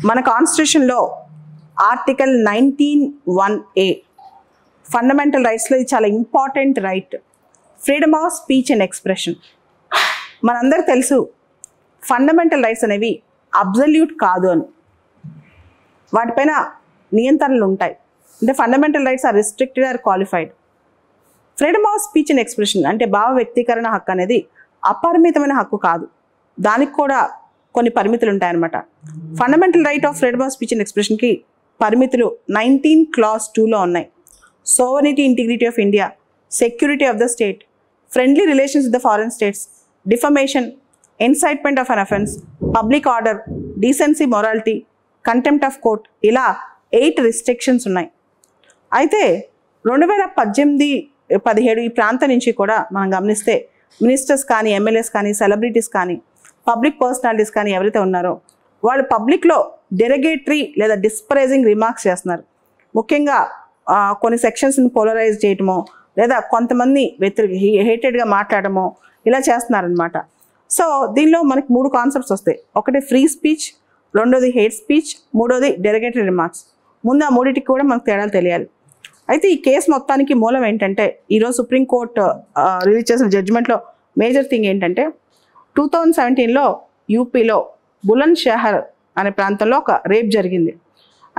మన కాన్స్టిట్యూషన్లో article 19(1)A fundamental రైట్స్లో ఇది చాలా important right, freedom of speech and expression. మనందరికీ తెలుసు ఫండమెంటల్ రైట్స్ అనేవి అబ్సల్యూట్ కాదు అని, వాటిపైన నియంత్రణలు ఉంటాయి. అంటే fundamental rights are restricted or qualified. Freedom of speech and expression అంటే భావ వ్యక్తీకరణ హక్కు అనేది అపరిమితమైన హక్కు కాదు, దానికి కూడా కొన్ని పరిమితులు ఉంటాయన్నమాట. Fundamental right of freedom of speech and ఎక్స్ప్రెషన్కి పరిమితులు 19 Clause 2లో ఉన్నాయి. Sovereignty integrity of India, security of the state, friendly relations with the foreign states, defamation, incitement of an offence, public order, decency morality, contempt of court, ఇలా 8 restrictions ఉన్నాయి. అయితే 2018-17 ఈ ప్రాంతం నుంచి కూడా మనం గమనిస్తే మినిస్టర్స్ కానీ, ఎమ్మెల్యేస్ కానీ, సెలబ్రిటీస్ కానీ, పబ్లిక్ పర్సనాలిటీస్ కానీ ఎవరైతే ఉన్నారో వాళ్ళు పబ్లిక్లో డెరగేటరీ లేదా డిస్పరైజింగ్ రిమార్క్స్ చేస్తున్నారు. ముఖ్యంగా కొన్ని సెక్షన్స్ని పోలరైజ్ చేయటమో లేదా కొంతమంది హేటెడ్గా మాట్లాడమో ఇలా చేస్తున్నారనమాట. సో దీనిలో మనకి 3 కాన్సెప్ట్స్ వస్తాయి. ఒకటి ఫ్రీ స్పీచ్, రెండోది హేట్ స్పీచ్, మూడోది డెరగేటరీ రిమార్క్స్. ముందు ఆ మూడింటికి కూడా మనకు తేడాలు తెలియాలి. అయితే ఈ కేసు మొత్తానికి మూలం ఏంటంటే ఈరోజు సుప్రీంకోర్టు రిలీజ్ చేసిన జడ్జిమెంట్లో మేజర్ థింగ్ ఏంటంటే 2017లో యూపీలో బులంద్ షహర్ అనే ప్రాంతంలో ఒక రేప్ జరిగింది.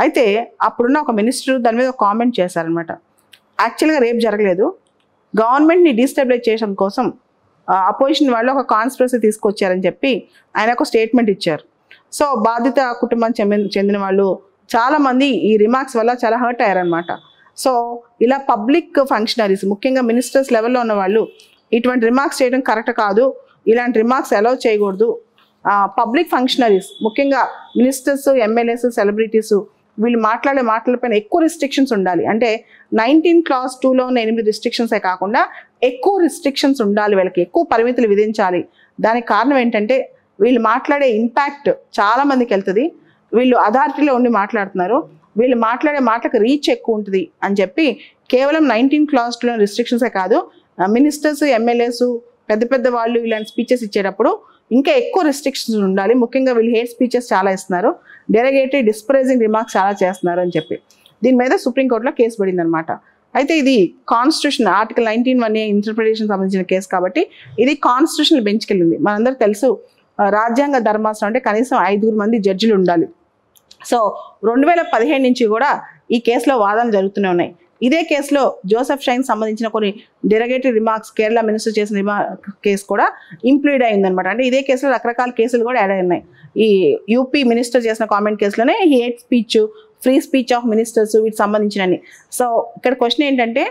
అయితే అప్పుడున్న ఒక మినిస్టర్ దాని మీద ఒక కామెంట్ చేశారనమాట. యాక్చువల్గా రేప్ జరగలేదు, గవర్నమెంట్ని డీస్టెబిలైజ్ చేయడం కోసం అపోజిషన్ వాళ్ళు ఒక కాన్స్పిరసీ తీసుకొచ్చారని చెప్పి ఆయన ఒక స్టేట్మెంట్ ఇచ్చారు. సో బాధిత కుటుంబానికి చెందిన వాళ్ళు చాలామంది ఈ రిమార్క్స్ వల్ల చాలా హర్ట్ అయ్యారనమాట. సో ఇలా పబ్లిక్ ఫంక్షనరీస్, ముఖ్యంగా మినిస్టర్స్ లెవెల్లో ఉన్న వాళ్ళు ఇటువంటి రిమార్క్స్ చేయడం కరెక్ట్ కాదు, ఇలాంటి రిమార్క్స్ అలౌ చేయకూడదు. పబ్లిక్ ఫంక్షనరీస్ ముఖ్యంగా మినిస్టర్స్, ఎమ్మెల్యేస్, సెలబ్రిటీస్ వీళ్ళు మాట్లాడే మాటలపైన ఎక్కువ రిస్ట్రిక్షన్స్ ఉండాలి. అంటే 19 Clause 2లో ఉన్న 8 రిస్ట్రిక్షన్సే కాకుండా ఎక్కువ రిస్ట్రిక్షన్స్ ఉండాలి, వీళ్ళకి ఎక్కువ పరిమితులు విధించాలి. దానికి కారణం ఏంటంటే వీళ్ళు మాట్లాడే ఇంపాక్ట్ చాలా మందికి వెళ్తుంది, వీళ్ళు అథారిటీలో ఉండి మాట్లాడుతున్నారు, వీళ్ళు మాట్లాడే మాటలకు రీచ్ ఎక్కువ ఉంటుంది అని చెప్పి కేవలం 19 Clause 2లో రిస్ట్రిక్షన్సే కాదు, మినిస్టర్స్, ఎమ్మెల్యేస్, పెద్ద పెద్ద వాళ్ళు ఇలాంటి స్పీచెస్ ఇచ్చేటప్పుడు ఇంకా ఎక్కువ రిస్ట్రిక్షన్స్ ఉండాలి. ముఖ్యంగా వీళ్ళు హేట్ స్పీచెస్ చాలా ఇస్తున్నారు, డెరగేటరీ డిస్పరైజింగ్ రిమార్క్స్ చాలా చేస్తున్నారు అని చెప్పి దీని మీద సుప్రీంకోర్టులో కేసు పడింది అనమాట. అయితే ఇది కాన్స్టిట్యూషన్ ఆర్టికల్ 19(1)A ఇంటర్ప్రిటేషన్ సంబంధించిన కేసు కాబట్టి ఇది కాన్స్టిట్యూషనల్ బెంచ్కి వెళ్ళింది. మనందరూ తెలుసు రాజ్యాంగ ధర్మాసనం అంటే కనీసం 5 మంది జడ్జిలు ఉండాలి. సో 2017 నుంచి కూడా ఈ కేసులో వాదనలు జరుగుతూనే ఉన్నాయి. ఇదే కేసులో జోసెఫ్ షైన్ సంబంధించిన కొన్ని డెరగేటరీ రిమార్క్స్ కేరళ మినిస్టర్ చేసిన కేసు కూడా ఇంప్లీడ్ అయిందనమాట. అంటే ఇదే కేసులో రకరకాల కేసులు కూడా యాడ్ అయి ఉన్నాయి. ఈ యూపీ మినిస్టర్ చేసిన కామెంట్ కేసులోనే hate speech, free speech of ministers వీటికి సంబంధించినవి. సో ఇక్కడ క్వశ్చన్ ఏంటంటే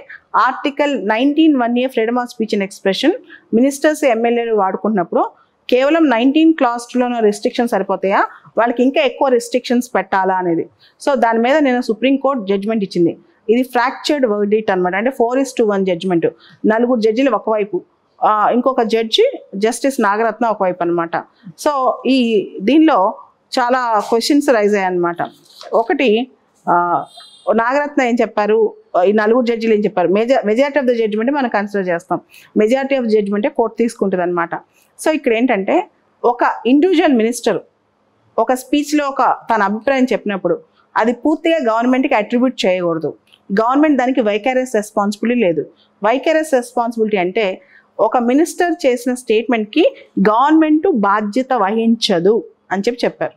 article 19(1)A freedom of speech and expression ministers, ఎమ్మెల్యేలు వాడుకుంటున్నప్పుడు కేవలం 19 Clause 2లోనే రిస్ట్రిక్షన్స్ సరిపోతాయా, వాళ్ళకి ఇంకా ఎక్కువ రిస్ట్రిక్షన్స్ పెట్టాలా అనేది. సో దాని మీద నేను సుప్రీంకోర్టు జడ్జిమెంట్ ఇచ్చింది. ఇది ఫ్రాక్చర్డ్ వర్డిక్ట్ అనమాట. అంటే 4:1 జడ్జిమెంట్, 4 జడ్జిలు ఒకవైపు, ఇంకొక జడ్జి జస్టిస్ నాగరత్న ఒకవైపు అనమాట. సో దీనిలో చాలా క్వశ్చన్స్ రైజ్ అయ్యాయి అనమాట. ఒకటి నాగరత్న ఏం చెప్పారు, ఈ 4 జడ్జిలు ఏం చెప్పారు, మెజారిటీ ఆఫ్ ద జడ్జిమెంట్ మనం కన్సిడర్ చేస్తాం, మెజారిటీ ఆఫ్ జడ్జిమెంటే కోర్టు తీసుకుంటుంది అనమాట. సో ఇక్కడ ఏంటంటే ఒక ఇండివిజువల్ మినిస్టర్ ఒక స్పీచ్లో తన అభిప్రాయం చెప్పినప్పుడు అది పూర్తిగా గవర్నమెంట్కి అట్రిబ్యూట్ చేయకూడదు. గవర్నమెంట్ దానికి వైకారియస్ రెస్పాన్సిబిలిటీ లేదు. వైకారియస్ రెస్పాన్సిబిలిటీ అంటే ఒక మినిస్టర్ చేసిన స్టేట్మెంట్కి గవర్నమెంట్ బాధ్యత వహించదు అని చెప్పారు.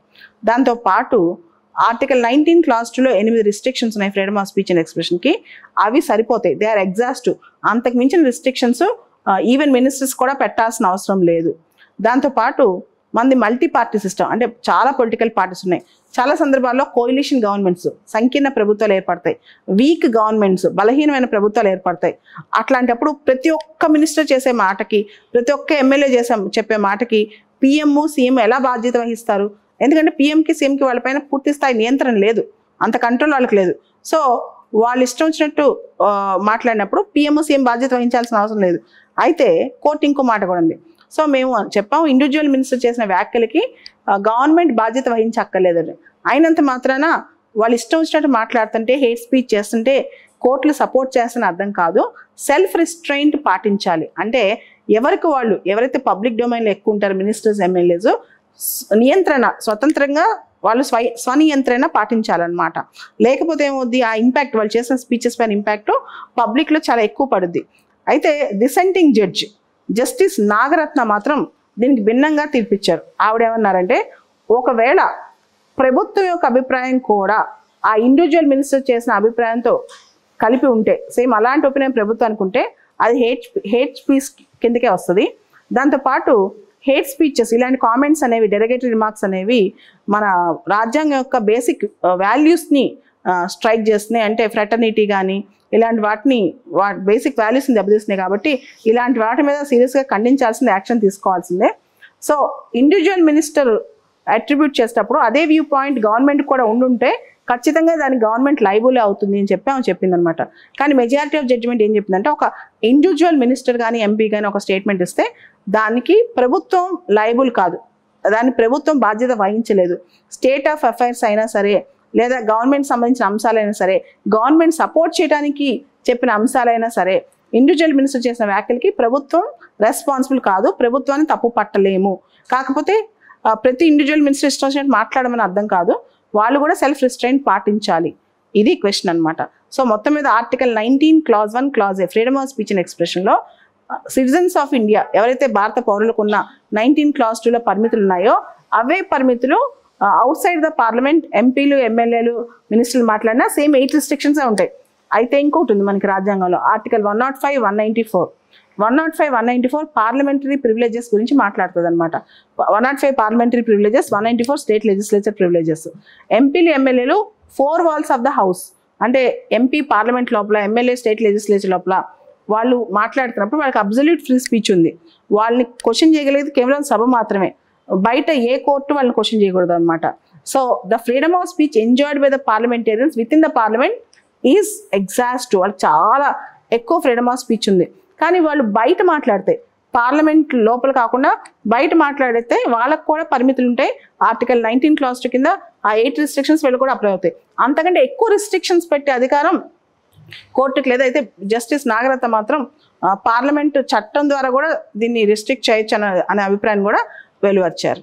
దాంతోపాటు ఆర్టికల్ 19 Clause 2లో 8 రిస్ట్రిక్షన్స్ ఉన్నాయి ఫ్రీడమ్ ఆఫ్ స్పీచ్ అండ్ ఎక్స్ప్రెషన్కి, అవి సరిపోతాయి, దే ఆర్ ఎగ్జాస్టివ్. అంతకు మించిన రిస్ట్రిక్షన్స్ ఈవెన్ మినిస్టర్స్ కూడా పెట్టాల్సిన అవసరం లేదు. దాంతోపాటు మనది మల్టీ పార్టీ సిస్టమ్, అంటే చాలా పొలిటికల్ పార్టీస్ ఉన్నాయి. చాలా సందర్భాల్లో కోయిలిషన్ గవర్నమెంట్స్, సంకీర్ణ ప్రభుత్వాలు ఏర్పడతాయి, వీక్ గవర్నమెంట్స్, బలహీనమైన ప్రభుత్వాలు ఏర్పడతాయి. అట్లాంటప్పుడు ప్రతి ఒక్క మినిస్టర్ చేసే మాటకి, ప్రతి ఒక్క ఎమ్మెల్యే చెప్పే మాటకి పిఎం, సీఎం ఎలా బాధ్యత వహిస్తారు? ఎందుకంటే పిఎంకి, సీఎంకి వాళ్ళపైన పూర్తి స్థాయి నియంత్రణ లేదు, అంత కంట్రోల్ వాళ్ళకి లేదు. సో వాళ్ళు ఇష్టం వచ్చినట్టు మాట్లాడినప్పుడు పిఎం, సీఎం బాధ్యత వహించాల్సిన అవసరం లేదు. అయితే కోర్టు ఇంకో మాట కూడా ఉంది. సో మేము చెప్పాము ఇండివిజువల్ మినిస్టర్ చేసిన వ్యాఖ్యలకి గవర్నమెంట్ బాధ్యత వహించక్కర్లేదని. అయినంత మాత్రాన వాళ్ళు ఇష్టం వచ్చినట్టు మాట్లాడుతుంటే, హేట్ స్పీచ్ చేస్తుంటే కోర్టులు సపోర్ట్ చేస్తున్న అర్థం కాదు. సెల్ఫ్ రిస్ట్రైంట్ పాటించాలి. అంటే ఎవరికి వాళ్ళు, ఎవరైతే పబ్లిక్ డొమైన్లో ఎక్కువ ఉంటారో మినిస్టర్స్, ఎమ్మెల్యేస్, నియంత్రణ స్వతంత్రంగా వాళ్ళు స్వనియంత్రణ పాటించాలన్నమాట. లేకపోతే ఏమవుద్ది, ఆ ఇంపాక్ట్ వాళ్ళు చేసిన స్పీచెస్ పైన ఇంపాక్ట్ పబ్లిక్లో చాలా ఎక్కువ పడుద్ది. అయితే డిసెంటింగ్ జడ్జ్ జస్టిస్ నాగరత్న మాత్రం దీనికి భిన్నంగా తీర్పిచ్చారు. ఆవిడేమన్నారంటే, ఒకవేళ ప్రభుత్వం యొక్క అభిప్రాయం కూడా ఆ ఇండివిజువల్ మినిస్టర్ చేసిన అభిప్రాయంతో కలిపి ఉంటే, సేమ్ అలాంటి ఒపీనియన్ ప్రభుత్వానికి ఉంటే, అది హేట్ స్పీచ్ కిందకే వస్తుంది. దాంతోపాటు హేట్ స్పీచెస్, ఇలాంటి కామెంట్స్ అనేవి, డెరగేటరీ రిమార్క్స్ అనేవి మన రాజ్యాంగం యొక్క బేసిక్ వాల్యూస్ని స్ట్రైక్ చేస్తున్నాయి. అంటే ఫ్రెటర్నిటీ కానీ ఇలాంటి వాటిని బేసిక్ వాల్యూస్ని దెబ్బతీస్తున్నాయి. కాబట్టి ఇలాంటి వాటి మీద సీరియస్గా ఖండించాల్సిందే, యాక్షన్ తీసుకోవాల్సిందే. సో ఇండివిజువల్ మినిస్టర్ అట్రిబ్యూట్ చేసేటప్పుడు అదే వ్యూ పాయింట్ గవర్నమెంట్ కూడా ఉండుంటే ఖచ్చితంగా దానికి గవర్నమెంట్ లైబులే అవుతుంది అని చెప్పి ఆమె చెప్పిందనమాట. కానీ మెజారిటీ ఆఫ్ జడ్జిమెంట్ ఏం చెప్పిందంటే, ఒక ఇండివిజువల్ మినిస్టర్ కానీ ఎంపీ కానీ ఒక స్టేట్మెంట్ ఇస్తే దానికి ప్రభుత్వం లైబుల్ కాదు, దాన్ని ప్రభుత్వం బాధ్యత వహించలేదు. స్టేట్ ఆఫ్ అఫైర్స్ అయినా సరే, లేదా గవర్నమెంట్ సంబంధించిన అంశాలైనా సరే, గవర్నమెంట్ సపోర్ట్ చేయడానికి చెప్పిన అంశాలైనా సరే, ఇండివిజువల్ మినిస్టర్ చేసిన వ్యాఖ్యలకి ప్రభుత్వం రెస్పాన్సిబుల్ కాదు, ప్రభుత్వాన్ని తప్పు పట్టలేము. కాకపోతే ప్రతి ఇండివిజువల్ మినిస్టర్ ఇష్టం మాట్లాడమని అర్థం కాదు, వాళ్ళు కూడా సెల్ఫ్ రిస్ట్రైంట్ పాటించాలి. ఇది క్వశ్చన్ అనమాట. సో మొత్తం మీద article 19 clause 1 clause A freedom of speech and ఎక్స్ప్రెషన్లో సిటిజన్స్ ఆఫ్ ఇండియా ఎవరైతే భారత పౌరులకు ఉన్న 19 క్లాజ్ 2లో పరిమితులు ఉన్నాయో అవే పరిమితులు అవుట్ సైడ్ ద పార్లమెంట్ ఎంపీలు, ఎమ్మెల్యేలు, మినిస్టర్లు మాట్లాడినా సేమ్ 8 రిస్ట్రిక్షన్స్ ఉంటాయి. అయితే ఇంకోటి ఉంది మనకి రాజ్యాంగంలో, ఆర్టికల్ 105, 194. 105, 194 పార్లమెంటరీ ప్రివిలేజెస్ గురించి మాట్లాడుతుంది అనమాట. 105 parliamentary privileges, 194 state legislature privileges. ఎంపీలు, ఎమ్మెల్యేలు 4 వాల్స్ ఆఫ్ ద హౌస్, అంటే ఎంపీ పార్లమెంట్ లోపల, ఎమ్మెల్యే స్టేట్ లెజిస్లేచర్ లోపల వాళ్ళు మాట్లాడుతున్నప్పుడు వాళ్ళకి అబ్సల్యూట్ ఫ్రీ స్పీచ్ ఉంది. వాళ్ళని క్వశ్చన్ చేయగలిగేది కేవలం సభ మాత్రమే, బయట ఏ కోర్టు వాళ్ళని క్వశ్చన్ చేయకూడదు అనమాట. So the freedom of speech enjoyed by the parliamentarians with in the parliament is exhaust. వాళ్ళకి చాలా ఎక్కువ ఫ్రీడమ్ ఆఫ్ స్పీచ్ ఉంది. కానీ వాళ్ళు బయట మాట్లాడితే, పార్లమెంట్ లోపల కాకుండా బయట మాట్లాడితే వాళ్ళకు కూడా పరిమితులు ఉంటాయి. ఆర్టికల్ 19 క్లాజ్ 2 కింద ఆ 8 రిస్ట్రిక్షన్స్ వీళ్ళు కూడా అప్లై అవుతాయి. అంతకంటే ఎక్కువ రిస్ట్రిక్షన్స్ పెట్టే అధికారం కోర్టుకి లేదు. అయితే జస్టిస్ నాగరత్న మాత్రం పార్లమెంట్ చట్టం ద్వారా కూడా దీన్ని రిస్ట్రిక్ట్ చేయొచ్చు అనే అభిప్రాయం కూడా వెలువచ్చారు.